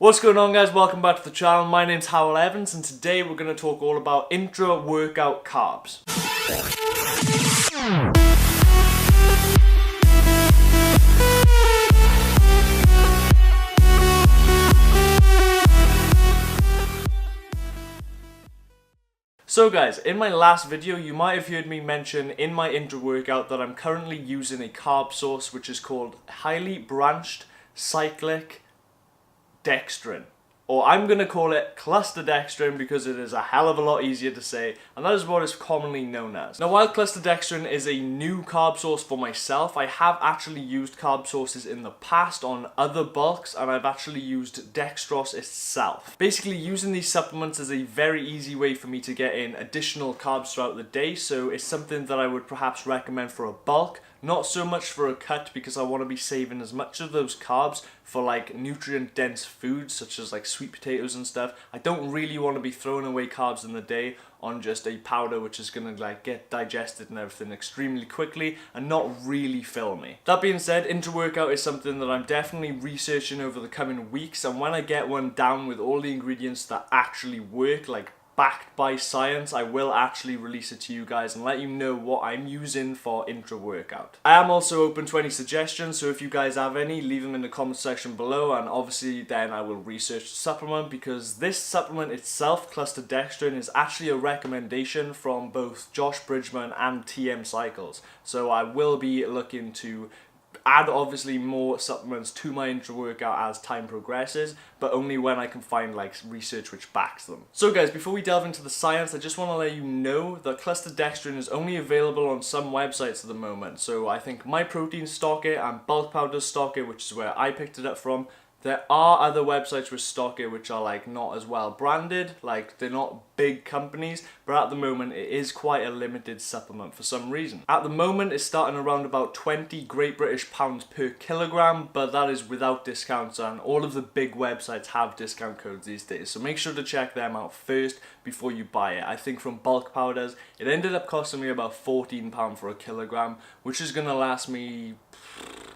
What's going on, guys? Welcome back to the channel. My name's Hywel Evans and today we're going to talk all about intra-workout carbs. So guys, in my last video you might have heard me mention in my intra-workout that I'm currently using a carb source which is called Branched Cyclic Dextrin. Or I'm going to call it cluster dextrin because it is a hell of a lot easier to say, and that is what it's commonly known as. Now, while cluster dextrin is a new carb source for myself, I have actually used carb sources in the past on other bulks, and I've actually used dextrose itself. Basically, using these supplements is a very easy way for me to get in additional carbs throughout the day, so it's something that I would perhaps recommend for a bulk. Not so much for a cut because I want to be saving as much of those carbs for like nutrient dense foods such as like sweet potatoes and stuff. I don't really want to be throwing away carbs in the day on just a powder which is going to like get digested and everything extremely quickly and not really fill me. That being said, intra-workout is something that I'm definitely researching over the coming weeks, and when I get one down with all the ingredients that actually work, like backed by science, I will actually release it to you guys and let you know what I'm using for intra-workout. I am also open to any suggestions, so if you guys have any, leave them in the comment section below, and obviously then I will research the supplement, because this supplement itself, cluster dextrin, is actually a recommendation from both Josh Bridgman and TM Cycles. So I will be looking to add obviously more supplements to my intra-workout as time progresses, but only when I can find like research which backs them. So guys, before we delve into the science, I just want to let you know that cluster dextrin is only available on some websites at the moment. So I think My Protein stock it and Bulk Powders stock it, which is where I picked it up from. There are other websites which stock it which are like not as well branded, like they're not big companies, but at the moment it is quite a limited supplement for some reason. At the moment it's starting around about 20 Great British pounds per kilogram, but that is without discounts, and all of the big websites have discount codes these days, so make sure to check them out first before you buy it. I think from Bulk Powders it ended up costing me about £14 for a kilogram, which is going to last me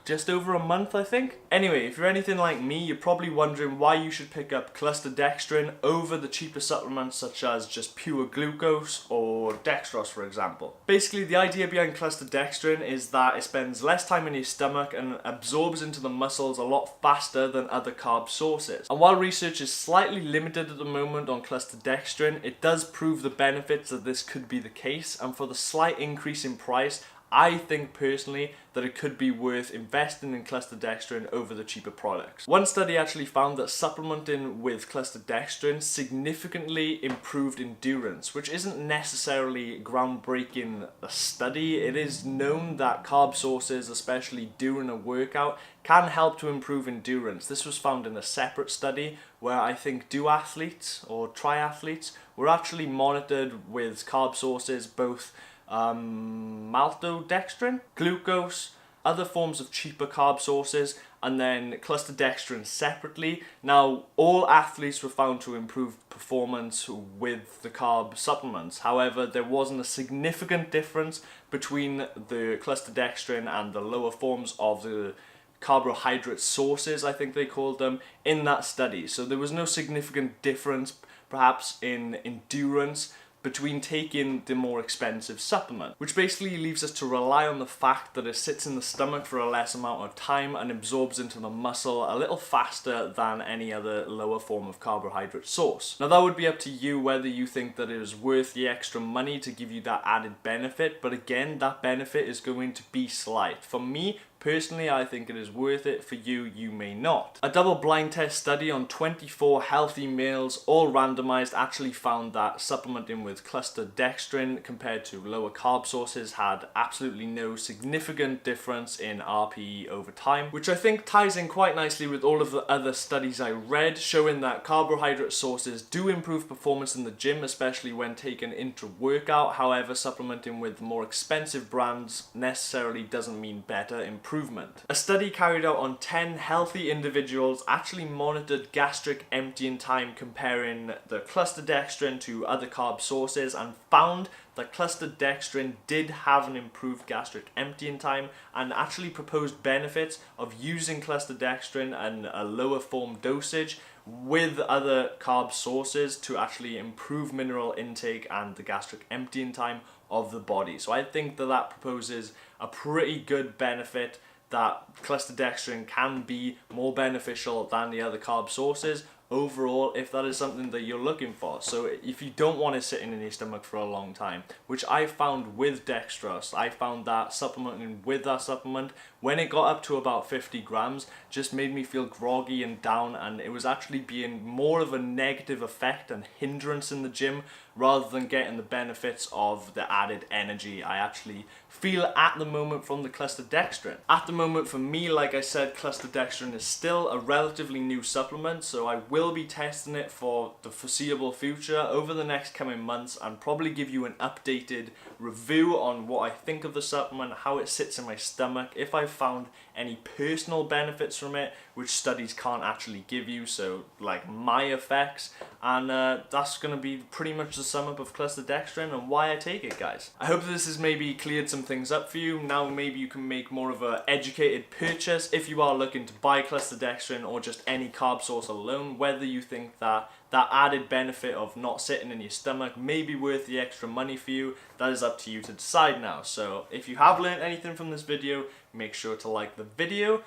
just over a month, I think. Anyway, if you're anything like me, you're probably wondering why you should pick up cluster dextrin over the cheaper supplements such as just pure glucose or dextrose, for example. Basically, the idea behind cluster dextrin is that it spends less time in your stomach and absorbs into the muscles a lot faster than other carb sources. And while research is slightly limited at the moment on cluster dextrin, it does prove the benefits that this could be the case, and for the slight increase in price, I think personally that it could be worth investing in cluster dextrin over the cheaper products. One study actually found that supplementing with cluster dextrin significantly improved endurance, which isn't necessarily groundbreaking a study. It is known that carb sources, especially during a workout, can help to improve endurance. This was found in a separate study where I think duathletes or triathletes were actually monitored with carb sources, both maltodextrin, glucose, other forms of cheaper carb sources, and then cluster dextrin separately. Now, all athletes were found to improve performance with the carb supplements. However, there wasn't a significant difference between the cluster dextrin and the lower forms of the carbohydrate sources, I think they called them, in that study. So there was no significant difference, perhaps, in endurance between taking the more expensive supplement, which basically leaves us to rely on the fact that it sits in the stomach for a less amount of time and absorbs into the muscle a little faster than any other lower form of carbohydrate source. Now, that would be up to you whether you think that it is worth the extra money to give you that added benefit, but again, that benefit is going to be slight. For me, personally, I think it is worth it. For you, you may not. A double-blind test study on 24 healthy males, all randomized, actually found that supplementing with cluster dextrin compared to lower carb sources had absolutely no significant difference in RPE over time, which I think ties in quite nicely with all of the other studies I read, showing that carbohydrate sources do improve performance in the gym, especially when taken intra-workout. However, supplementing with more expensive brands necessarily doesn't mean better improvement improvement. A study carried out on 10 healthy individuals actually monitored gastric emptying time comparing the clustered dextrin to other carb sources and found that clustered dextrin did have an improved gastric emptying time and actually proposed benefits of using clustered dextrin and a lower form dosage with other carb sources to actually improve mineral intake and the gastric emptying time of the body. So I think that that proposes a pretty good benefit that clustered dextrin can be more beneficial than the other carb sources overall if that is something that you're looking for. So if you don't want it sitting in your stomach for a long time, which I found with dextrose, I found that supplementing with that supplement, when it got up to about 50 grams, just made me feel groggy and down, and it was actually being more of a negative effect and hindrance in the gym rather than getting the benefits of the added energy I actually feel at the moment from the clustered dextrin. At the moment for me, like I said, clustered dextrin is still a relatively new supplement, so I will be testing it for the foreseeable future over the next coming months and probably give you an updated review on what I think of the supplement, how it sits in my stomach, if I've found any personal benefits from it which studies can't actually give you, so like my effects, and that's going to be pretty much the sum up of clustered dextrin and why I take it, guys. I hope this has maybe cleared some things up for you. Now maybe you can make more of an educated purchase if you are looking to buy clustered dextrin or just any carb source alone, whether you think that that added benefit of not sitting in your stomach may be worth the extra money for you. That is up to you to decide now. So if you have learned anything from this video, make sure to like the video,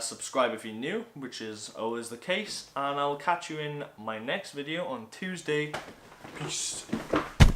subscribe if you're new, which is always the case, and I'll catch you in my next video on Tuesday. Peace.